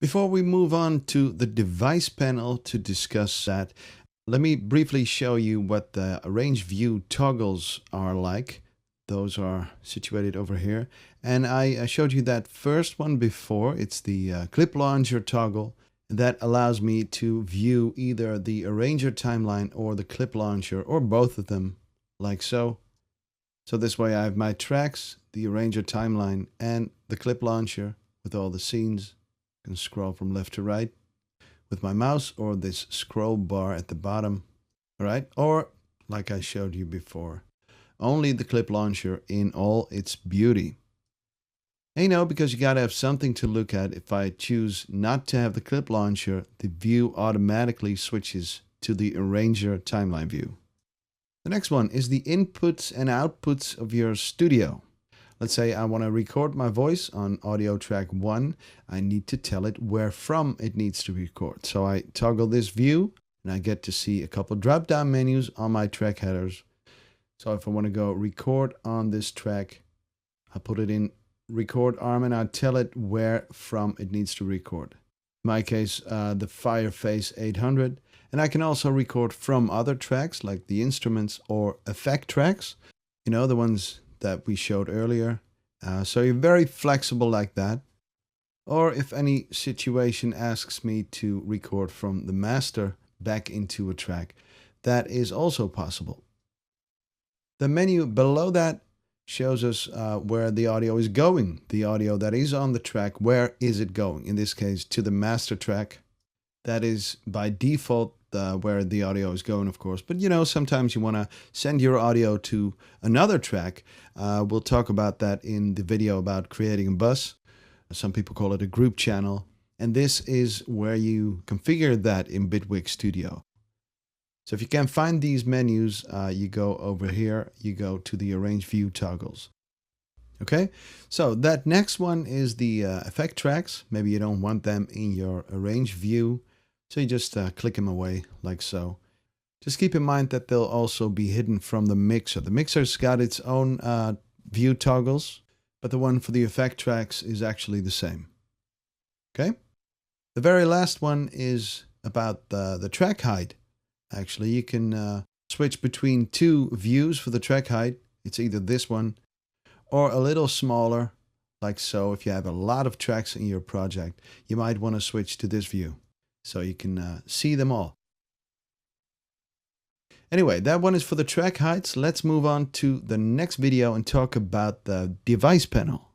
Before we move on to the device panel to discuss that, let me briefly show you what the arrange view toggles are like. Those are situated over here. And I showed you that first one before. It's the clip launcher toggle. That allows me to view either the arranger timeline or the clip launcher or both of them, like so. So this way I have my tracks, the arranger timeline, and the clip launcher with all the scenes. I can scroll from left to right with my mouse or this scroll bar at the bottom, right? Or like I showed you before, only the clip launcher in all its beauty. And you know, because you gotta have something to look at. If I choose not to have the clip launcher, the view automatically switches to the arranger timeline view. The next one is the inputs and outputs of your studio. Let's say I want to record my voice on audio track 1. I need to tell it where from it needs to record. So I toggle this view and I get to see a couple drop down menus on my track headers. So if I want to go record on this track, I put it in record arm and I tell it where from it needs to record. In my case, the Fireface 800. And I can also record from other tracks like the instruments or effect tracks, you know, the ones that we showed earlier. So you're very flexible like that. Or if any situation asks me to record from the master back into a track, that is also possible. The menu below that shows us where the audio is going. The audio that is on the track, where is it going? In this case, to the master track. That is by default where the audio is going, of course. But you know, sometimes you want to send your audio to another track. We'll talk about that in the video about creating a bus. Some people call it a group channel. And this is where you configure that in Bitwig Studio. So if you can't find these menus, you go over here, you go to the arrange view toggles. Okay, so that next one is the effect tracks. Maybe you don't want them in your arrange view. So you just click them away like so. Just keep in mind that they'll also be hidden from the mixer. The mixer's got its own view toggles, but the one for the effect tracks is actually the same. Okay? The very last one is about the track height. Actually, you can switch between two views for the track height. It's either this one or a little smaller, like so. If you have a lot of tracks in your project, you might want to switch to this view, so you can see them all. Anyway, that one is for the track heights. Let's move on to the next video and talk about the device panel.